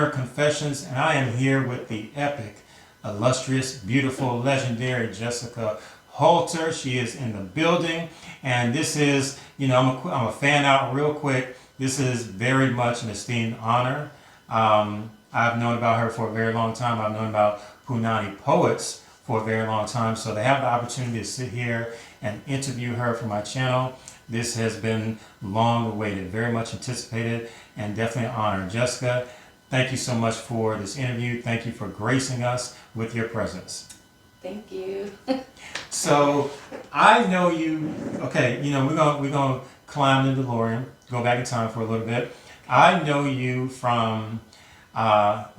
Corner Confessions, and I am here with the epic, illustrious, beautiful, legendary Jessica Holter. She is in the building, and this is, I'm a fan out real quick. This is very much an esteemed honor. I've known about her for a very long time. I've known about Punany Poets for a very long time, so to have the opportunity to sit here and interview her for my channel, this has been long awaited, very much anticipated, and definitely an honor. Jessica, thank you so much for this interview. Thank you for gracing us with your presence. Thank you. So I know you. Okay, we're gonna climb the DeLorean, go back in time for a little bit. I know you from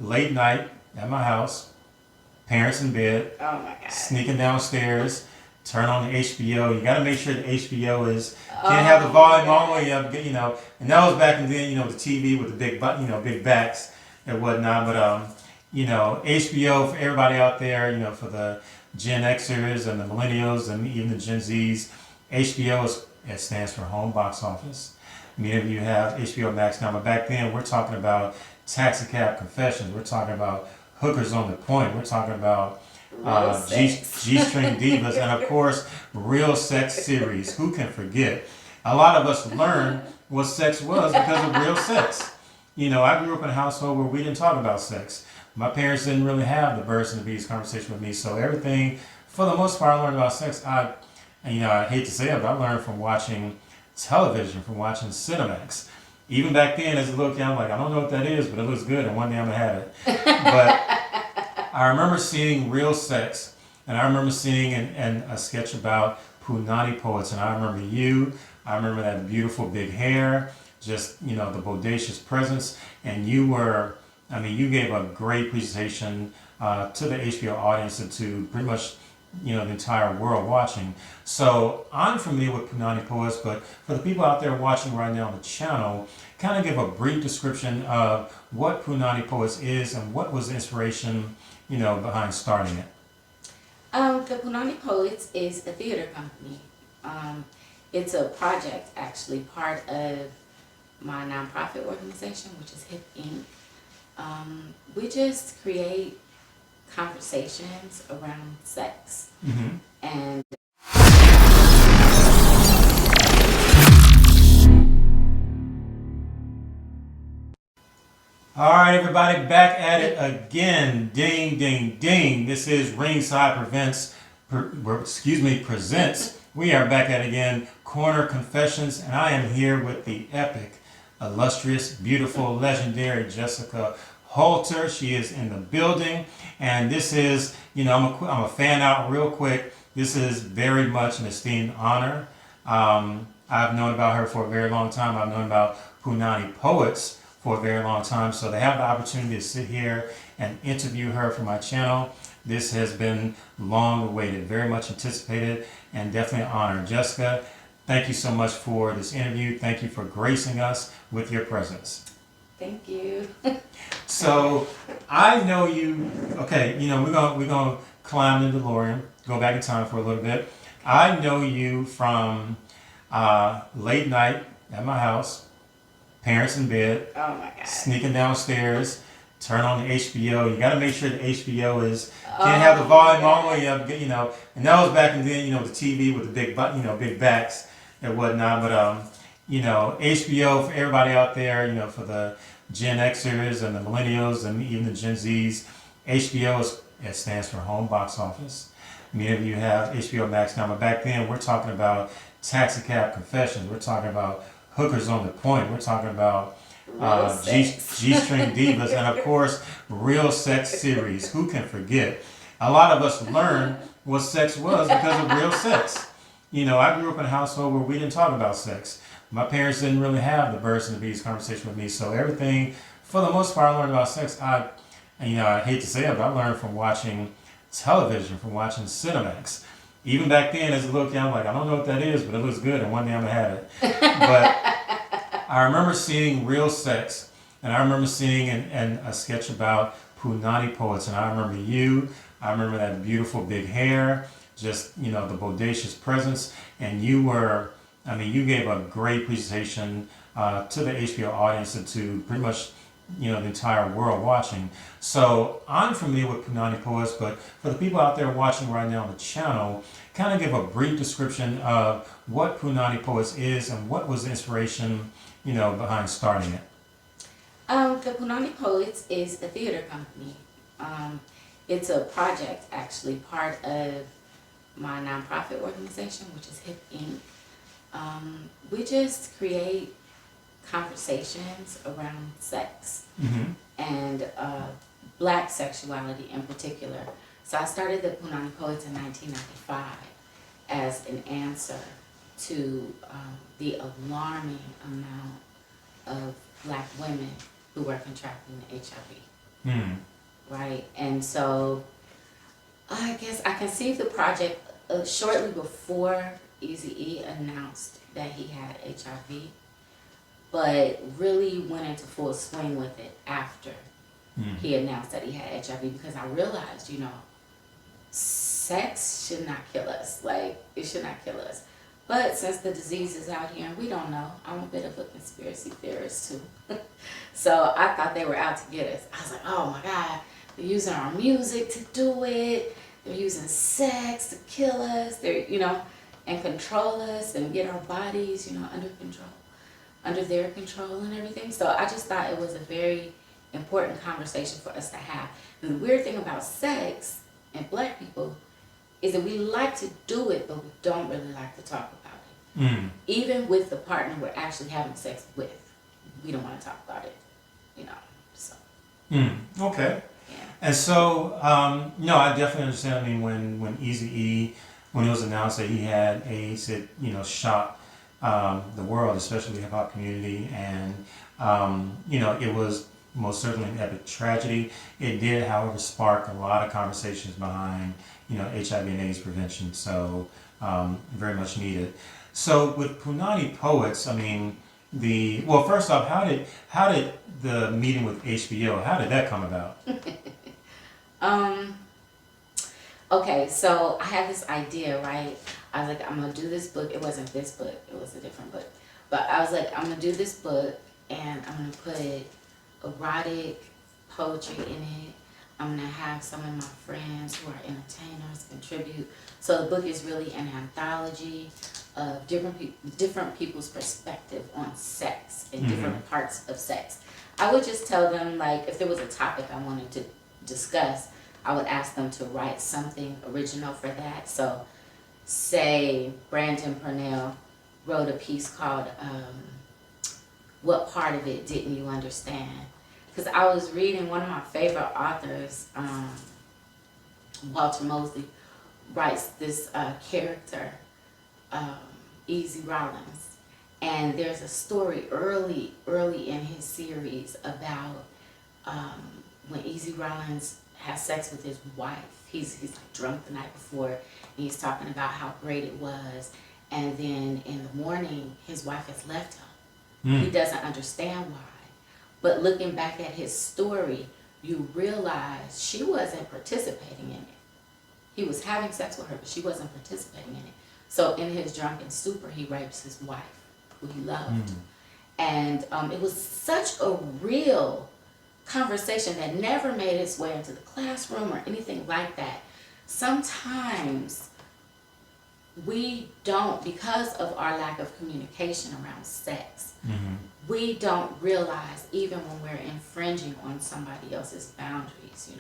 late night at my house, parents in bed, Oh my God. sneaking downstairs, turn on the HBO. You got to make sure the HBO is can't have the volume all the way up. And that was back in then. The TV with the big backs and whatnot. But HBO for everybody out there. For the Gen Xers and the Millennials and even the Gen Zs. HBO it stands for Home Box Office. Many of you have HBO Max now, but back then we're talking about Taxicab Confessions. We're talking about Hookers on the Point. We're talking about G-string divas, and of course, Real Sex series. Who can forget? A lot of us learned what sex was because of Real Sex. I grew up in a household where we didn't talk about sex. My parents didn't really have the birds and the bees conversation with me, so everything, for the most part, I learned about sex. I hate to say it, but I learned from watching television, from watching Cinemax. Even back then, as a little kid, I'm like, I don't know what that is, but it looks good, and one day I'm gonna have it. But I remember seeing Real Sex, and I remember seeing a sketch about Punany Poets, and I remember you. I remember that beautiful big hair, just the bodacious presence, and you gave a great presentation to the HBO audience and to pretty much the entire world watching. So I'm familiar with Punany Poets, but for the people out there watching right now on the channel, kind of give a brief description of what Punany Poets is and what was the inspiration behind starting it. The Punany Poets is a theater company. It's a project, actually, part of my nonprofit organization, which is HIP Inc. We just create conversations around sex. Mm-hmm. And all right, everybody, back at it again. Ding, ding, ding. This is Ringside presents. We are back at it again. Corner Confessions, and I am here with the epic, illustrious, beautiful, legendary Jessica Holter. She is in the building, and this is, I'm a fan out real quick. This is very much an esteemed honor. I've known about her for a very long time. I've known about Punany Poets for a very long time, so to have the opportunity to sit here and interview her for my channel, this has been long awaited, very much anticipated, and definitely an honor. Jessica, thank you so much for this interview. Thank you for gracing us with your presence. thank you. So I know you. Okay, we're gonna climb the DeLorean, go back in time for a little bit. I know you from late night at my house, parents in bed, Oh my God. sneaking downstairs, turn on the HBO. You got to make sure the HBO is can't have the volume all the way up. And that was back in then. The TV with the big backs and whatnot. But HBO for everybody out there. For the Gen Xers and the Millennials and even the Gen Zs. HBO it stands for Home Box Office. Many of you have HBO Max now, but back then we're talking about Taxicab Confessions. We're talking about Hookers on the Point. We're talking about G-string divas, and of course, Real Sex series. Who can forget? A lot of us learned what sex was because of Real Sex. I grew up in a household where we didn't talk about sex. My parents didn't really have the birds and the bees conversation with me, so everything, for the most part, I learned about sex. I hate to say it, but I learned from watching television, from watching Cinemax. Even back then, as a little kid, I'm like, I don't know what that is, but it looks good, and one day I'm gonna have it. But I remember seeing Real Sex, and I remember seeing a sketch about Punany Poets, and I remember you. I remember that beautiful big hair, just the bodacious presence, and you gave a great presentation to the HBO audience and to pretty much the entire world watching. So I'm familiar with Punany Poets, but for the people out there watching right now on the channel, kind of give a brief description of what Punany Poets is and what was the inspiration, behind starting it. The Punany Poets is a theater company. It's a project, actually, part of my nonprofit organization, which is HIP Inc. We just create conversations around sex and Black sexuality in particular. So I started the Punany Poets in 1995 as an answer to the alarming amount of Black women who were contracting HIV. Right? And so I guess I conceived the project shortly before Eazy-E announced that he had HIV, but really went into full swing with it after he announced that he had HIV, because I realized, sex should not kill us. Like, it should not kill us. But since the disease is out here and we don't know, I'm a bit of a conspiracy theorist too. So I thought they were out to get us. I was like, oh my God, they're using our music to do it. They're using sex to kill us. They're, and control us and get our bodies, under control, under their control and everything. So I just thought it was a very important conversation for us to have. And the weird thing about sex and Black people is that we like to do it, but we don't really like to talk about it. Even with the partner we're actually having sex with, we don't want to talk about it, so. Okay. Yeah. And so, no, I definitely understand. I mean, when Eazy-E, when it was announced that he had AIDS, it, shocked the world, especially the hip hop community. And, it was most certainly an epic tragedy. It did, however, spark a lot of conversations behind, HIV and AIDS prevention. So, very much needed. So with Punany Poets, I mean, first off, how did the meeting with HBO, how did that come about? Okay, so I had this idea, right? I was like, I'm gonna do this book. It wasn't this book, it was a different book. But I was like, I'm gonna do this book and I'm gonna put erotic poetry in it. I'm gonna have some of my friends who are entertainers contribute. So the book is really an anthology of different people's perspective on sex and different parts of sex. I would just tell them, like, if there was a topic I wanted to discuss, I would ask them to write something original for that. So say Brandon Purnell wrote a piece called What Part of It Didn't You Understand? Because I was reading one of my favorite authors, Walter Mosley, writes this character, Easy Rollins. And there's a story early in his series about when Easy Rollins has sex with his wife. He's like drunk the night before, and he's talking about how great it was. And then in the morning, his wife has left him. He doesn't understand why. But looking back at his story, you realize she wasn't participating in it. He was having sex with her, but she wasn't participating in it. So in his drunken stupor, he rapes his wife, who he loved. And it was such a real conversation that never made its way into the classroom or anything like that. Sometimes we don't, because of our lack of communication around sex, we don't realize, even when we're infringing on somebody else's boundaries,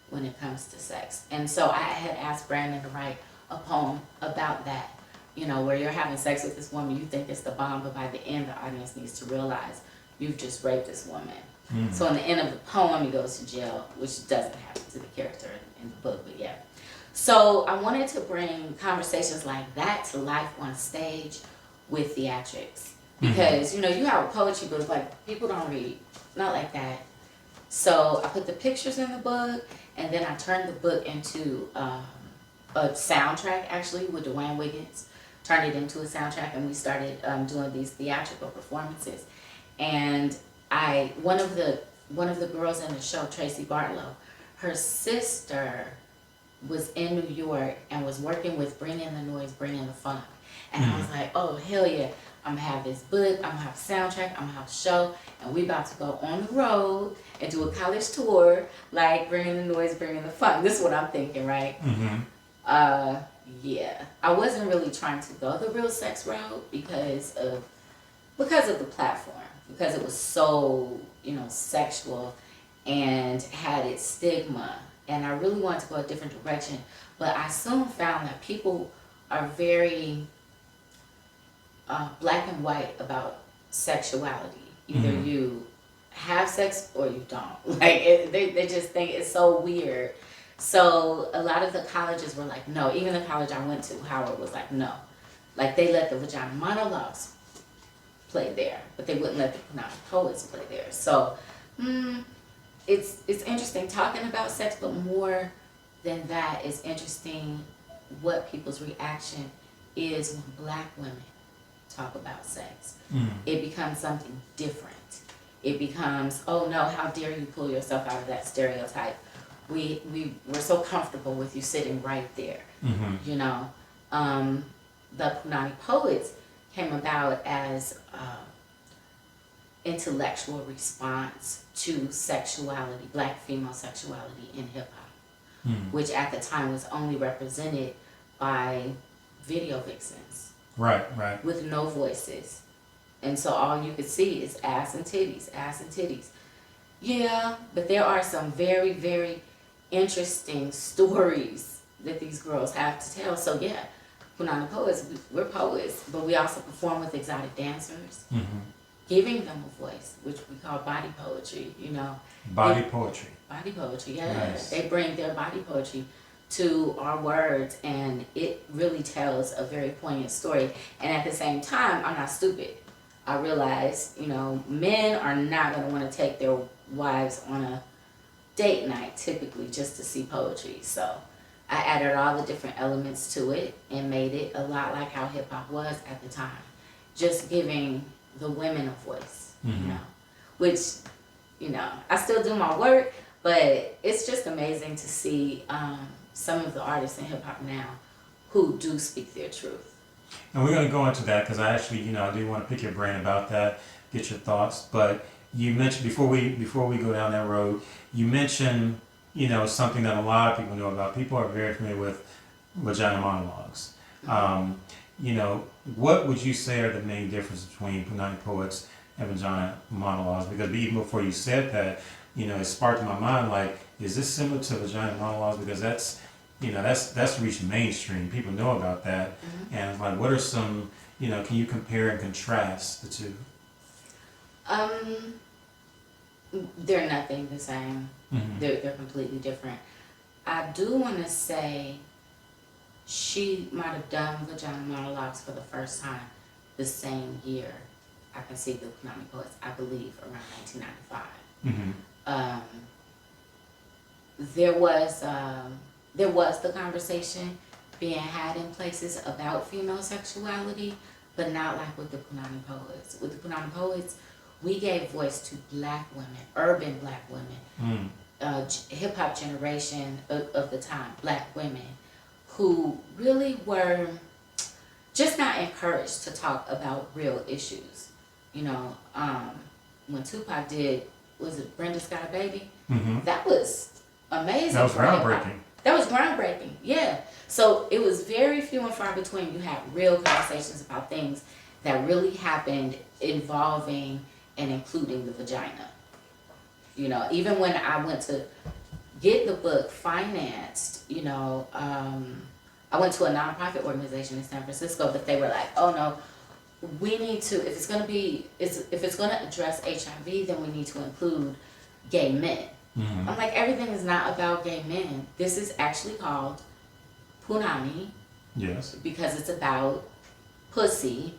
when it comes to sex. And so I had asked Brandon to write a poem about that, where you're having sex with this woman, you think it's the bomb, but by the end, the audience needs to realize you've just raped this woman. So in the end of the poem, he goes to jail, which doesn't happen to the character in the book, but yeah. So I wanted to bring conversations like that to life on stage with theatrics. Because, you have a poetry book, like, people don't read, not like that. So I put the pictures in the book, and then I turned the book into a soundtrack, actually, with Dwayne Wiggins. Turned it into a soundtrack, and we started doing these theatrical performances. And one of the girls in the show, Tracy Bartlow, her sister was in New York and was working with Bring in the Noise, Bring in the Funk. And I was like, oh, hell yeah. I'm gonna have this book, I'm gonna have a soundtrack, I'm gonna have a show, and we about to go on the road and do a college tour, like bringing the noise, bringing the fun. This is what I'm thinking, right? Yeah, I wasn't really trying to go the real sex route because of the platform, because it was so, you know, sexual and had its stigma, and I really wanted to go a different direction. But I soon found that people are very black and white about sexuality. Either you have sex or you don't. Like they just think it's so weird. So a lot of the colleges were like, no. Even the college I went to, Howard, was like, no. Like they let the vagina monologues play there, but they wouldn't let the Punany Poets play there. So it's interesting talking about sex, but more than that, it's interesting what people's reaction is when black women talk about sex. It becomes something different. It becomes, oh no, how dare you pull yourself out of that stereotype. We're so comfortable with you sitting right there. You know, the Punany Poets came about as intellectual response to sexuality, black female sexuality in hip hop, which at the time was only represented by video vixens. Right. With no voices. And so all you could see is ass and titties, ass and titties. Yeah, but there are some very, very interesting stories that these girls have to tell. So yeah, Punany Poets, we're poets, but we also perform with exotic dancers, giving them a voice, which we call body poetry, you know. Body poetry, yeah. Nice. They bring their body poetry to our words, and it really tells a very poignant story. And at the same time, I'm not stupid. I realize, you know, men are not going to want to take their wives on a date night typically just to see poetry. So I added all the different elements to it and made it a lot like how hip hop was at the time, just giving the women a voice, you know, which, you know, I still do my work, but it's just amazing to see some of the artists in hip hop now who do speak their truth. And we're going to go into that because I actually, you know, I do want to pick your brain about that, get your thoughts. But you mentioned before we go down that road, you mentioned, you know, something that a lot of people know about. People are very familiar with vagina monologues. You know, what would you say are the main differences between Punany Poets and vagina monologues? Because even before you said that, you know, it sparked in my mind, like, is this similar to vagina monologues? Because that's, you know, that's reached mainstream. People know about that. And like, what are some, you know, can you compare and contrast the two? They're nothing the same. They're completely different. I do want to say she might have done vagina monologues for the first time the same year I conceived the Punany Poets, I believe around 1995. There was the conversation being had in places about female sexuality, but not like with the Punany Poets. With the Punany Poets, we gave voice to black women, urban black women, hip hop generation of the time, black women, who really were just not encouraged to talk about real issues. You know, when Tupac did, was it Brenda's Got a Baby? That was amazing. That was groundbreaking. That was groundbreaking, yeah. So it was very few and far between. You had real conversations about things that really happened involving and including the vagina. You know, even when I went to get the book financed, you know, I went to a nonprofit organization in San Francisco, but they were like, oh no, we need to, if it's gonna address HIV, then we need to include gay men. I'm like, everything is not about gay men. This is actually called Punany. Yes. Because it's about pussy,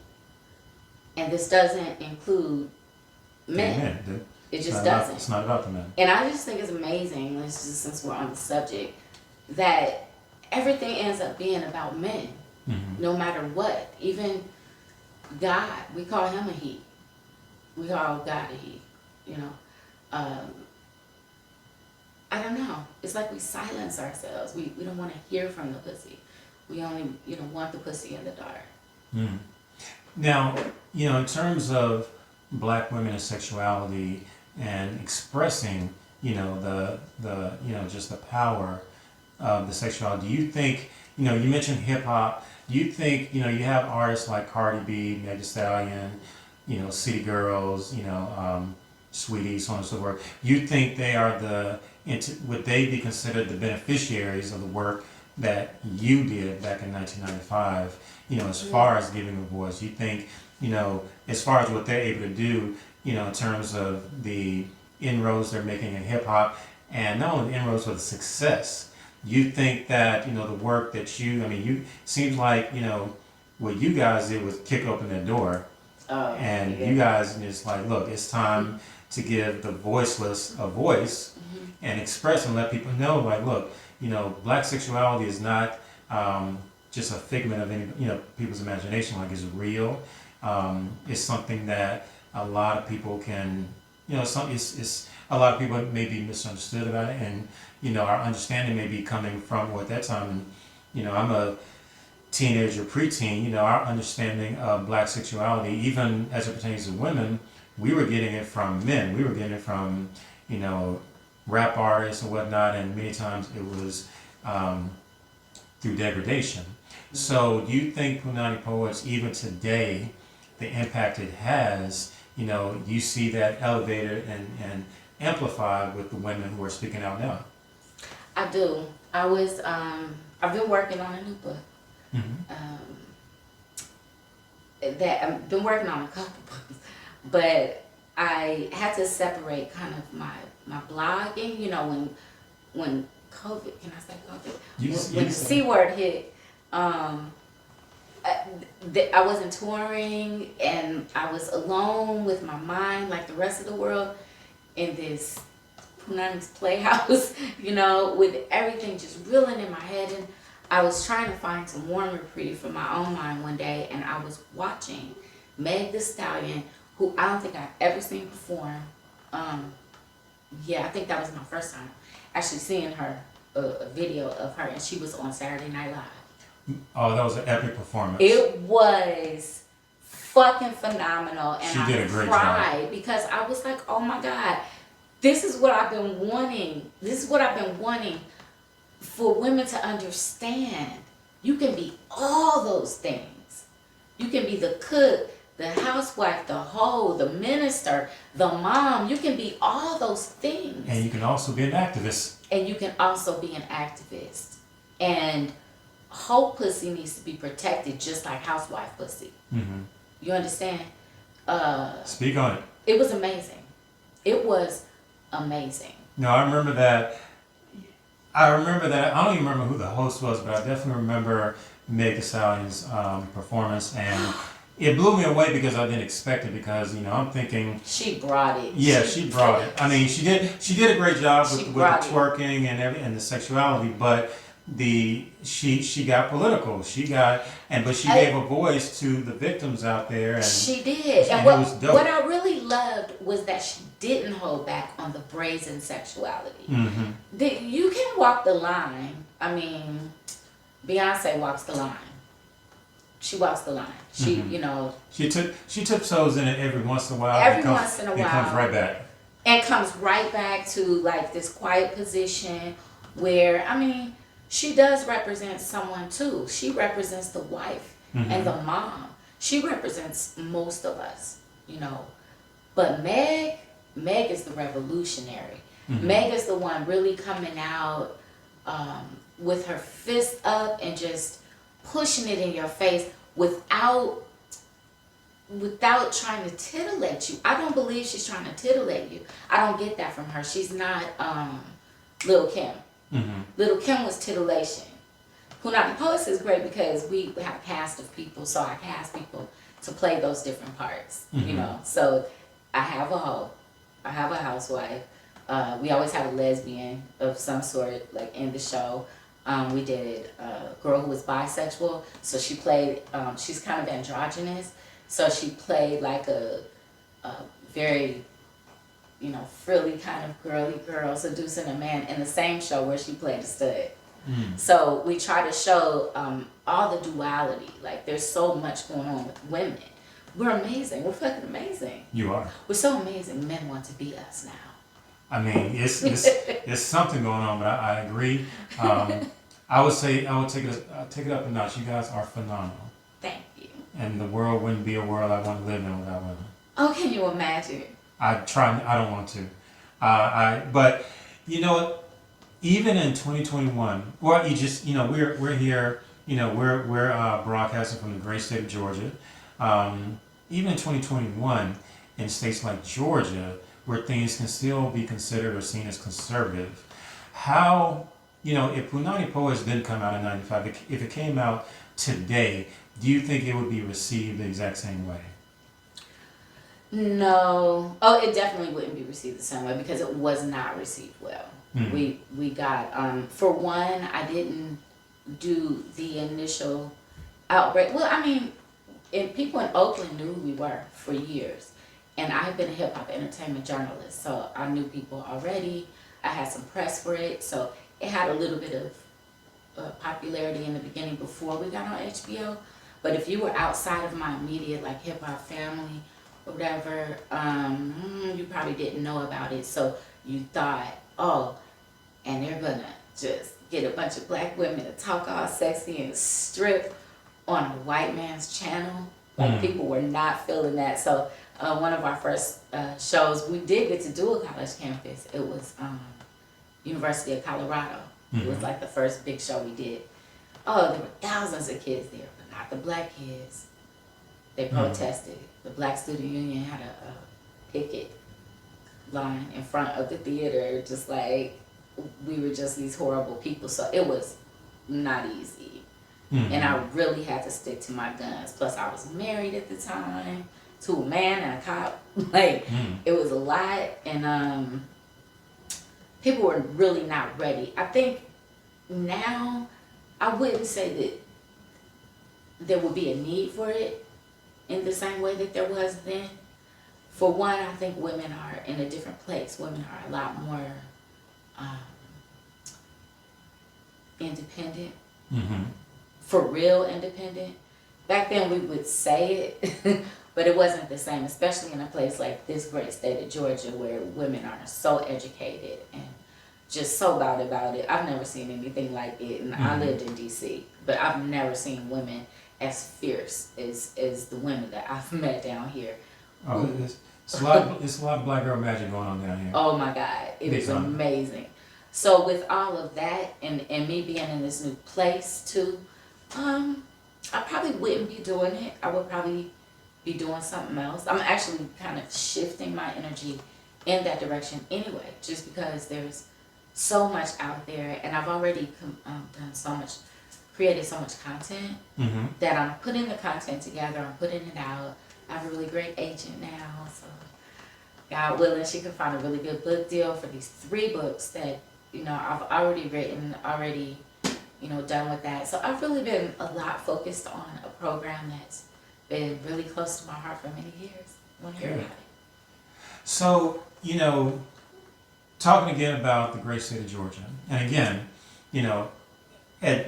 and this doesn't include men. It just doesn't. It's not about the men. And I just think it's amazing, since we're on the subject, that everything ends up being about men, no matter what. Even God, we call him a he. We call God a he, you know. I don't know. It's like we silence ourselves. We don't want to hear from the pussy. We only, you know, want the pussy in the dark. Now, you know, in terms of black women and sexuality and expressing, you know, the you know, just the power of the sexuality, do you think, you know, you mentioned hip hop, do you think, you know, you have artists like Cardi B, Meg Thee Stallion, you know, City Girls, you know, Sweetie, so on and so forth, you think they are would they be considered the beneficiaries of the work that you did back in 1995, you know, as far as giving a voice? You think, you know, as far as what they're able to do, you know, in terms of the inroads they're making in hip hop, and not only the inroads but the success, you think that, you know, the work that I mean, you seems like, you know, what you guys did was kick open the door, and you guys just like, look, it's time to give the voiceless a voice and express and let people know, like, look, you know, black sexuality is not just a figment of any, you know, people's imagination. Like, it's real. It's something that a lot of people can, you know, it's a lot of people may be misunderstood about it, and you know, our understanding may be coming from, well, at that time, and you know, I'm a teenager, preteen, you know, our understanding of black sexuality, even as it pertains to women, we were getting it from men. We were getting it from, you know, rap artists and whatnot, and many times it was through degradation. So do you think Punany Poets, even today, the impact it has, you know, you see that elevated and amplified with the women who are speaking out now? I do. I've been working on a new book. That I've been working on a couple books, but I had to separate kind of my blogging, you know, when COVID, can I say COVID? When the C word hit, I wasn't touring, and I was alone with my mind like the rest of the world in this Punany's Playhouse, you know, with everything just reeling in my head. And I was trying to find some warm reprieve for my own mind one day, and I was watching Meg Thee Stallion, who I don't think I've ever seen perform. I think that was my first time actually seeing her, a video of her, and she was on Saturday Night Live. Oh, that was an epic performance. It was fucking phenomenal, and she did a great cried job. because I was like, oh my God, this is what I've been wanting. This is what I've been wanting for women to understand. You can be all those things. You can be the cook, the housewife, the hoe, the minister, the mom. You can be all those things. And you can also be an activist. And you can also be an activist. And hoe pussy needs to be protected just like housewife pussy. You understand? Speak on it. It was amazing. It was amazing. No, I remember that. I don't even remember who the host was, but I definitely remember Meg Thee Stallion's performance, and it blew me away because I didn't expect it, because, you know, I'm thinking she brought it. Yeah, she brought it. I mean, she did a great job with the twerking and the sexuality, but she got political. But she gave a voice to the victims out there. And she did. And what I really loved was that she didn't hold back on the brazen sexuality. You can walk the line. I mean, Beyonce walks the line. She walks the line. She, you know, she tiptoes in it every once in a while. Every once in a while, it comes right back. And comes right back to like this quiet position where, I mean, she does represent someone too. She represents the wife and the mom. She represents most of us, you know. But Meg is the revolutionary. Meg is the one really coming out with her fist up and just pushing it in your face without trying to titillate you. I don't believe she's trying to titillate you. I don't get that from her. She's not Lil' Kim. Lil' Kim was titillation. Punany Poets is great because we have a cast of people, so I cast people to play those different parts, you know. So I have a hoe, I have a housewife, we always have a lesbian of some sort, like in the show. We did a girl who was bisexual, so she played, she's kind of androgynous, so she played like a very, you know, frilly kind of girly girl seducing a man in the same show where she played a stud. So we try to show all the duality. Like, there's so much going on with women, We're amazing. We're fucking amazing. You are. We're so amazing. Men want to be us now. I mean, it's something going on, but I agree. I would say I would take it up a notch. You guys are phenomenal. Thank you. And the world wouldn't be a world I want to live in without women. Oh, can you imagine? I don't want to. But you know what? Even in 2021, or you just, we're here, we're broadcasting from the great state of Georgia. Even in 2021, in states like Georgia, where things can still be considered or seen as conservative, how, if Punany Poets didn't come out in '95, if it came out today, do you think it would be received the exact same way? No. Oh, it definitely wouldn't be received the same way because it was not received well. Mm-hmm. We got, for one, I didn't do the initial outbreak. Well, I mean, people in Oakland knew who we were for years. And I had been a hip hop entertainment journalist, so I knew people already. I had some press for it, so it had a little bit of popularity in the beginning before we got on HBO. But if you were outside of my immediate like hip hop family or whatever, you probably didn't know about it. So you thought, oh, and they're gonna just get a bunch of black women to talk all sexy and strip on a white man's channel. Like people were not feeling that. So one of our first shows, we did get to do a college campus. It was University of Colorado. It was like the first big show we did. Oh, there were thousands of kids there, but not the black kids. They protested. The Black Student Union had a picket line in front of the theater, just like we were just these horrible people. So it was not easy. And I really had to stick to my guns. Plus I was married at the time to a man and a cop. Like it was a lot, and people were really not ready. I think now I wouldn't say that there would be a need for it in the same way that there was then. For one, I think women are in a different place. Women are a lot more independent. For real independent. Back then we would say it, but it wasn't the same, especially in a place like this great state of Georgia where women are so educated and just so about it. I've never seen anything like it, and I lived in DC, but I've never seen women as fierce as the women that I've met down here. Oh, it's a lot of black girl magic going on down here. Oh my God, it is amazing. So with all of that and me being in this new place too, I probably wouldn't be doing it. I would probably be doing something else. I'm actually kind of shifting my energy in that direction anyway, just because there's so much out there, and I've already created so much content that I'm putting the content together, I'm putting it out. I have a really great agent now, so God willing, she can find a really good book deal for these 3 books that, I've already written, done with that. So I've really been a lot focused on a program that's been really close to my heart for many years. I want to hear about it. So, talking again about the great state of Georgia, and again,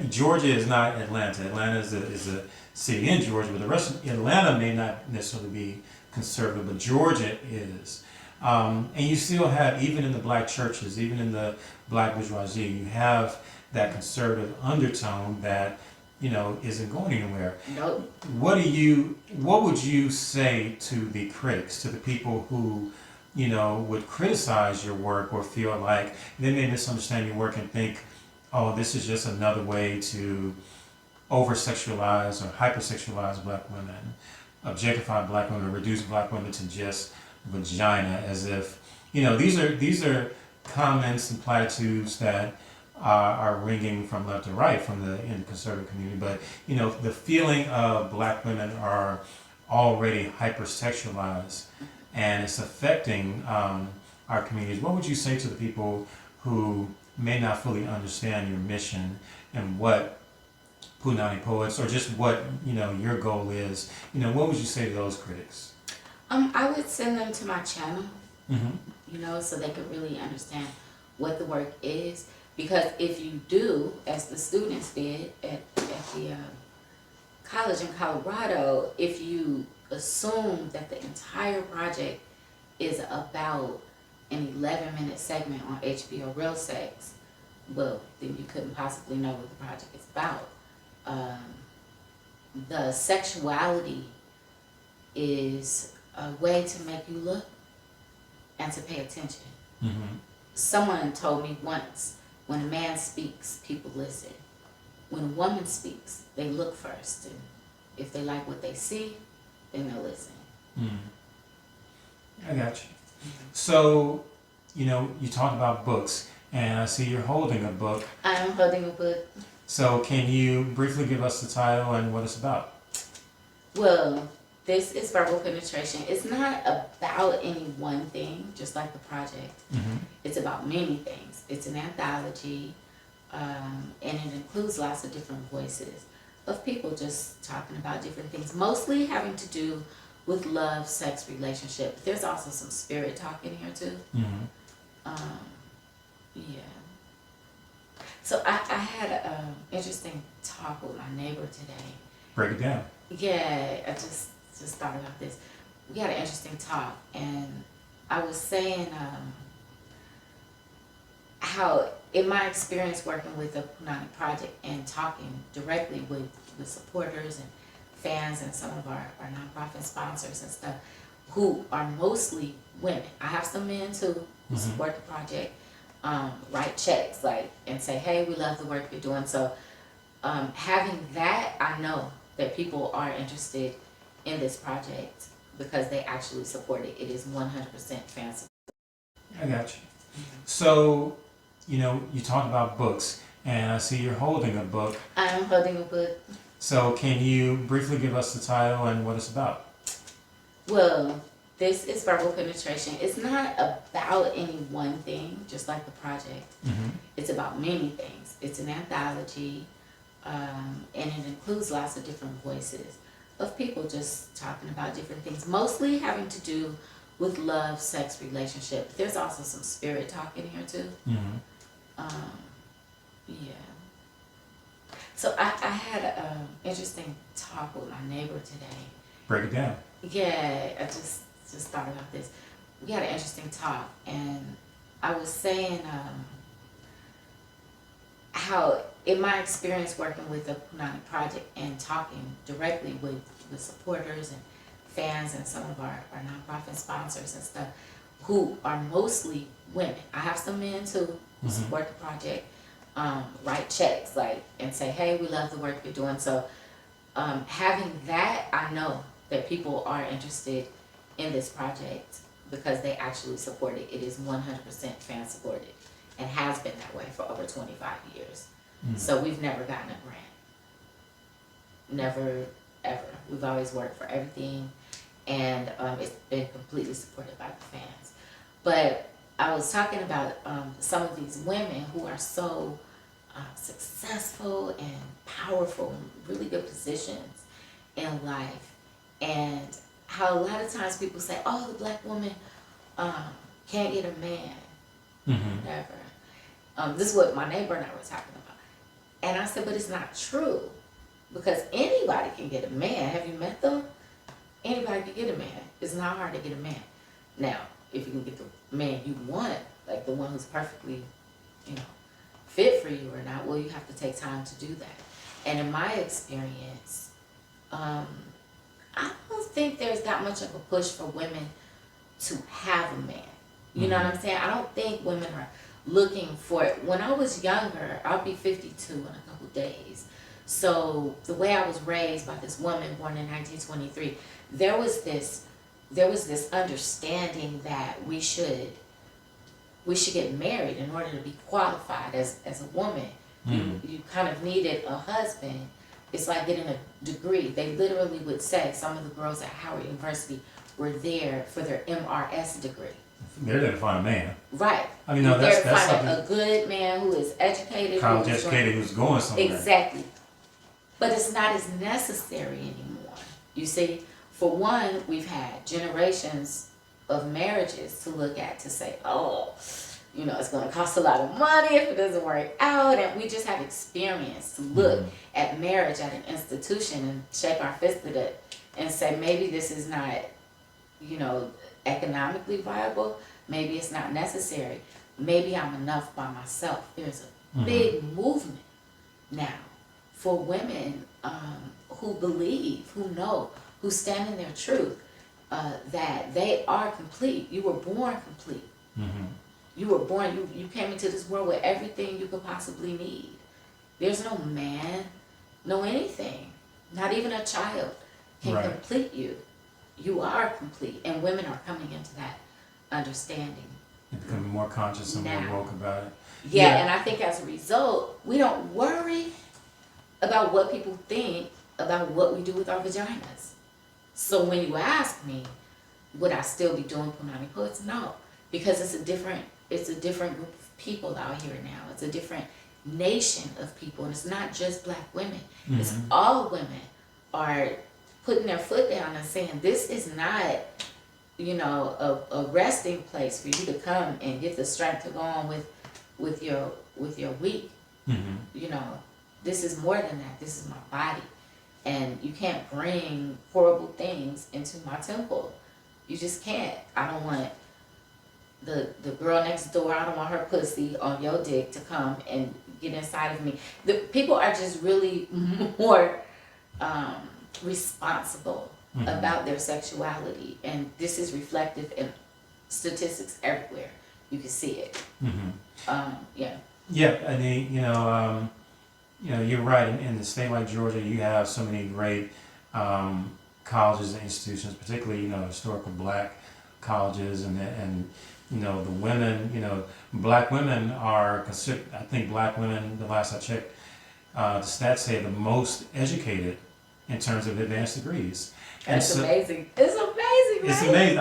Georgia is not Atlanta. Atlanta is a city in Georgia, but the rest of Atlanta may not necessarily be conservative, but Georgia is. And you still have, even in the black churches, even in the black bourgeoisie, you have that conservative undertone that, isn't going anywhere. Nope. What would you say to the critics, to the people who, would criticize your work or feel like they may misunderstand your work and think, oh, this is just another way to over-sexualize or hypersexualize black women, objectify black women, or reduce black women to just vagina, as if, these are comments and platitudes that are ringing from left to right in the conservative community. But, the feeling of black women are already hypersexualized, and it's affecting our communities. What would you say to the people who may not fully understand your mission and what Punany Poets, or just what your goal is? What would you say to those critics? I would send them to my channel, so they could really understand what the work is. Because if you do, as the students did at the college in Colorado, if you assume that the entire project is about an 11-minute segment on HBO Real Sex, well, then you couldn't possibly know what the project is about. The sexuality is a way to make you look and to pay attention. Mm-hmm. Someone told me once, when a man speaks, people listen. When a woman speaks, they look first. And if they like what they see, then they'll listen. I got you. So, you talked about books, and I see you're holding a book. I am holding a book. So, can you briefly give us the title and what it's about? Well, this is Verbal Penetration. It's not about any one thing, just like the project. Mm-hmm. It's about many things. It's an anthology, and it includes lots of different voices of people just talking about different things, mostly having to do with love, sex, relationship. There's also some spirit talk in here too. Mm-hmm. Yeah. So I had an interesting talk with my neighbor today. Break it down. Yeah, I just thought about this. We had an interesting talk, and I was saying how in my experience working with the Punany Project and talking directly with supporters and fans and some of our nonprofit sponsors and stuff, who are mostly women. I have some men too who support the project, write checks and say, hey, we love the work you're doing. So having that, I know that people are interested in this project because they actually support it. It is 100% fan support. I got you. So, you talked about books, and I see you're holding a book. I am holding a book. So, can you briefly give us the title and what it's about? Well, this is Verbal Penetration. It's not about any one thing, just like the project. Mm-hmm. It's about many things. It's an anthology, and it includes lots of different voices of people just talking about different things, mostly having to do with love, sex, relationship. There's also some spirit talk in here too. Mm-hmm. Yeah. So I had an interesting talk with my neighbor today. Break it down. Yeah, I just thought about this. We had an interesting talk, and I was saying how in my experience working with the Punany Project and talking directly with supporters and fans and some of our nonprofit sponsors and stuff, who are mostly women. I have some men too who support the project, write checks and say, hey, we love the work you're doing. So having that, I know that people are interested in this project because they actually support it. It is 100% fan supported and has been that way for over 25 years. So we've never gotten a grant. Never, ever. We've always worked for everything, and it's been completely supported by the fans. But I was talking about some of these women who are so successful and powerful in really good positions in life, and how a lot of times people say, oh, the black woman can't get a man, whatever. This is what my neighbor and I were talking about. And I said, but it's not true, because anybody can get a man. Have you met them? Anybody can get a man. It's not hard to get a man. Now, if you can get the man you want, like the one who's perfectly, fit for you or not, well, you have to take time to do that. And in my experience, I don't think there's that much of a push for women to have a man. You know what I'm saying? I don't think women are looking for it. When I was younger, I'll be 52 in a couple days. So the way I was raised by this woman born in 1923, there was this understanding that we should get married in order to be qualified as a woman. You kind of needed a husband. It's like getting a degree. They literally would say, some of the girls at Howard University were there for their MRS degree. They're there to find a man. Right. I mean, no, that's something. A good man who is educated. College educated, who's going somewhere. Exactly. But it's not as necessary anymore. You see, for one, we've had generations of marriages to look at to say, oh, it's going to cost a lot of money if it doesn't work out. And we just have experience to look at marriage at an institution and shake our fist at it and say maybe this is not, economically viable. Maybe it's not necessary. Maybe I'm enough by myself. There's a big movement now for women who believe, who know, who stand in their truth, that they are complete. You were born complete. You were born, you came into this world with everything you could possibly need. There's no man, no anything, not even a child can complete you. You are complete, and women are coming into that understanding. They're becoming more conscious and more woke about it. Yeah, and I think as a result, we don't worry about what people think about what we do with our vaginas. So when you ask me, would I still be doing Punany Poets? No, because it's a different group of people out here now. It's a different nation of people, and it's not just black women. It's all women are putting their foot down and saying, this is not, a resting place for you to come and get the strength to go on with your week. This is more than that. This is my body, and you can't bring horrible things into my temple. You just can't. I don't want the girl next door, I don't want her pussy on your dick to come and get inside of me. The people are just really more responsible about their sexuality, and this is reflective in statistics everywhere. You can see it. Yeah, I mean, you're right. In the state like Georgia, you have so many great colleges and institutions, particularly historical black colleges, and the women, black women are considered. I think black women, the last I checked, the stats say the most educated in terms of advanced degrees. It's amazing. It's amazing, right? It's amazing.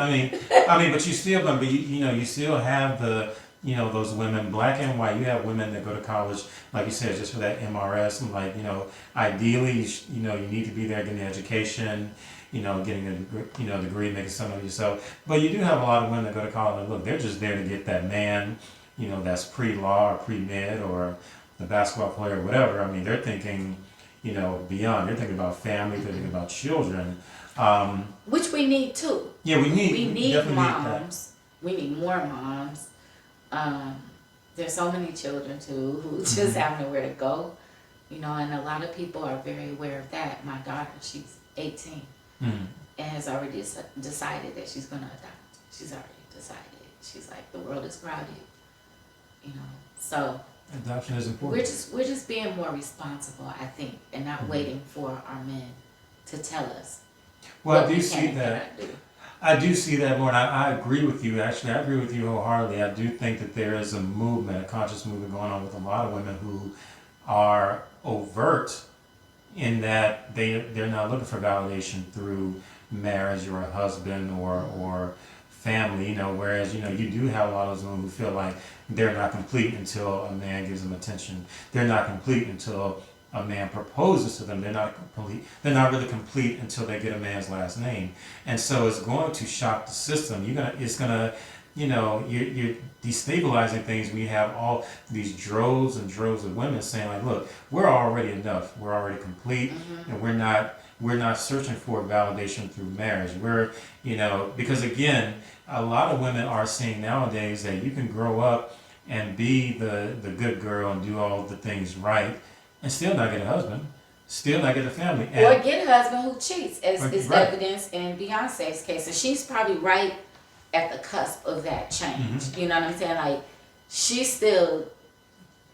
I mean, but you still, you still have the, those women, black and white. You have women that go to college, like you said, just for that MRS. And ideally, you need to be there getting an education, getting a degree, making something of yourself. But you do have a lot of women that go to college and look, they're just there to get that man, that's pre-law or pre-med or the basketball player or whatever. I mean, they're thinking, beyond. They're thinking about family. They're thinking about children. Which we need too. Yeah, we need moms. We need more moms. There's so many children too who just have nowhere to go, and a lot of people are very aware of that. My daughter, she's 18, and has already decided that she's going to adopt. She's already decided. She's like, the world is crowded, So adoption is important. We're just being more responsible, I think, and not waiting for our men to tell us. Well, I do see that. I do see that more, and I agree with you. Actually, I agree with you wholeheartedly. I do think that there is a movement, a conscious movement going on with a lot of women who are overt in that they're not looking for validation through marriage or a husband or family. Whereas you do have a lot of those women who feel like they're not complete until a man gives them attention. They're not complete until a man proposes to them. They're not complete. They're not really complete until they get a man's last name, and so it's going to shock the system. You're destabilizing things. We have all these droves and droves of women saying like, "Look, we're already enough. We're already complete, and we're not searching for validation through marriage. We're because again, a lot of women are seeing nowadays that you can grow up and be the good girl and do all the things right." And still not get a husband, still not get a family. Or get a husband who cheats, as is evidenced in Beyonce's case. And she's probably right at the cusp of that change. You know what I'm saying? Like, she's still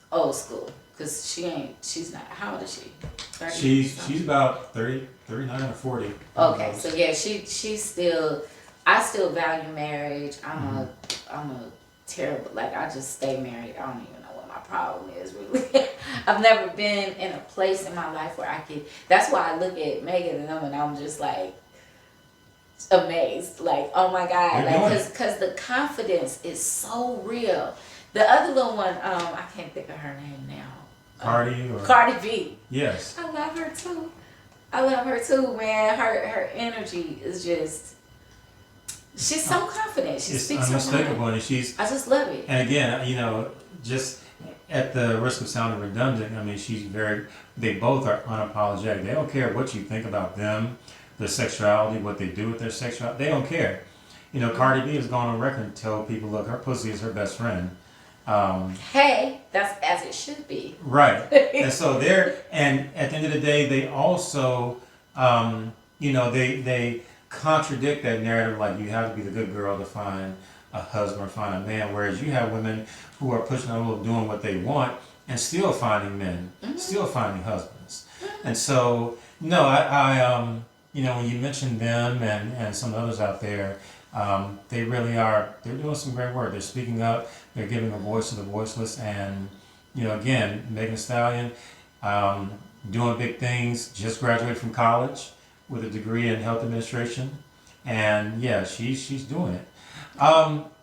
old school. Because she's not, how old is she? 30 she's about 30, 39 or 40. Okay, so yeah, she's still, I still value marriage. I'm a terrible, like, I just stay married. I don't even know what my problem is, really. I've never been in a place in my life where I could, that's why I look at Megan and them and I'm just like amazed, like, oh my God, like, cause the confidence is so real. The other little one, I can't think of her name now. Cardi B. Yes. I love her too, man. Her energy is just, she's so confident. She speaks unmistakable, and I just love it. And again, just at the risk of sounding redundant, I mean, they both are unapologetic. They don't care what you think about them. their sexuality, what they do with their sexuality. They don't care. You know, Cardi B has gone on record and told people, look, her pussy is her best friend. Hey, that's as it should be. Right. And so and at the end of the day, they also, you know, they contradict that narrative, like you have to be the good girl to find a husband or find a man, whereas you have women who are pushing a little, doing what they want and still finding men, still finding husbands. And so, no, I you know, when you mentioned them and some others out there, they really are, they're doing some great work. They're speaking up, they're giving a voice to the voiceless, and, you know, again, Megan Thee Stallion, doing big things, just graduated from college with a degree in health administration, and yeah, she's doing it.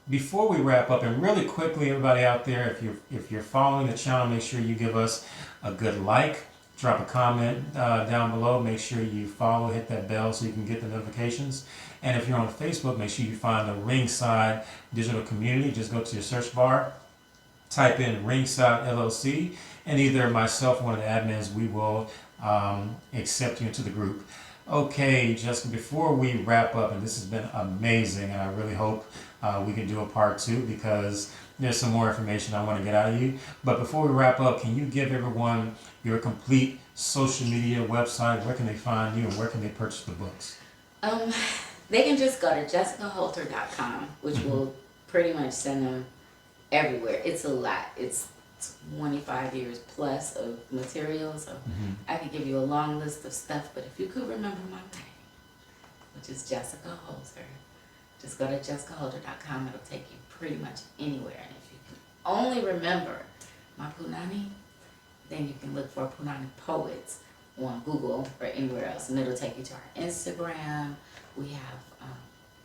Before we wrap up, and really quickly, everybody out there, if you're following the channel, make sure you give us a good like, drop a comment down below, make sure you follow, hit that bell so you can get the notifications. And if you're on Facebook, make sure you find the Ringside Digital Community. Just go to your search bar, type in Ringside LLC, and either myself or one of the admins, we will accept you into the group. Okay, Jessica, before we wrap up, and this has been amazing, and I really hope we can do a part 2 because there's some more information I want to get out of you. But before we wrap up, can you give everyone your complete social media website? Where can they find you and where can they purchase the books? They can just go to jessicaholter.com, which will pretty much send them everywhere. It's a lot. It's 25 years plus of material, so I could give you a long list of stuff, but if you could remember my name, which is Jessica Holter, just go to jessicaholter.com. It'll take you pretty much anywhere, and if you can only remember my Punany, then you can look for Punany Poets on Google or anywhere else, and it'll take you to our Instagram. We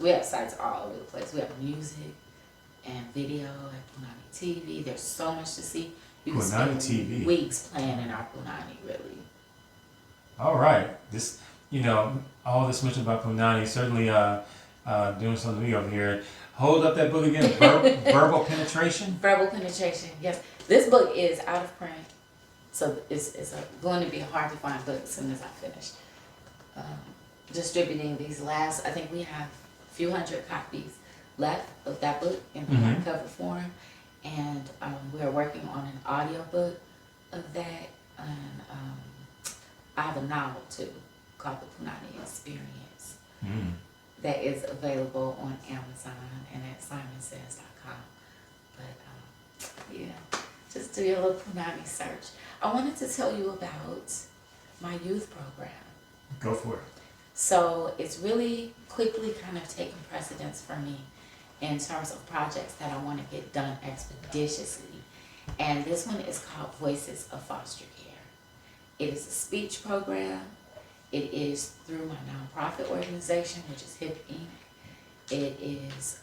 have sites all over the place. We have music and video at Punany TV. There's so much to see. You can Punany spend TV. weeks playing in our Punany, really. All right. This, you know, all this mention about Punany, certainly doing something to me over here. Hold up that book again. Verbal Penetration? Verbal Penetration, yes. This book is out of print, so it's going to be a hard to find book as soon as I finish distributing these last. I think we have a few hundred copies left of that book in hardcover form, and we are working on an audio book of that, and I have a novel too called The Punany Experience that is available on Amazon and at simonsays.com. But yeah, just do your little Punany search. I wanted to tell you about my youth program. Go for it. So it's really quickly kind of taken precedence for me in terms of projects that I want to get done expeditiously. And this one is called Voices of Foster Care. It is a speech program. It is through my nonprofit organization, which is HIP Inc. It is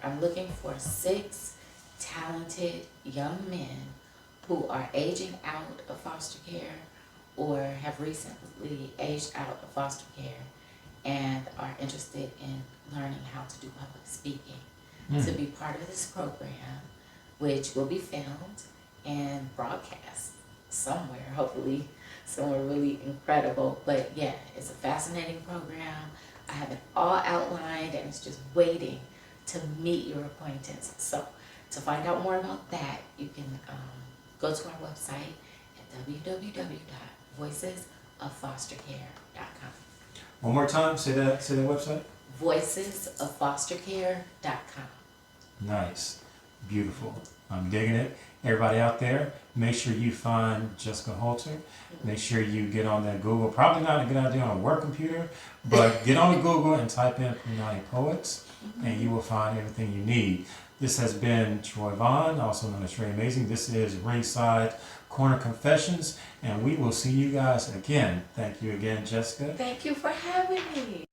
I'm looking for 6 talented young men who are aging out of foster care or have recently aged out of foster care and are interested in learning how to do public speaking. To be part of this program, which will be filmed and broadcast somewhere, hopefully somewhere really incredible. But yeah, it's a fascinating program. I have it all outlined and it's just waiting to meet your acquaintance. So to find out more about that, you can go to our website at www.voicesoffostercare.com. One more time, say that website. Voicesoffostercare.com. Nice. Beautiful. I'm digging it. Everybody out there, make sure you find Jessica Holter. Make sure you get on that Google. Probably not a good idea on a work computer, but get on the Google and type in Punany Poets, and you will find everything you need. This has been Troy Vaughn, also known as Trey Amazing. This is Ringside Corner Confessions, and we will see you guys again. Thank you again, Jessica. Thank you for having me.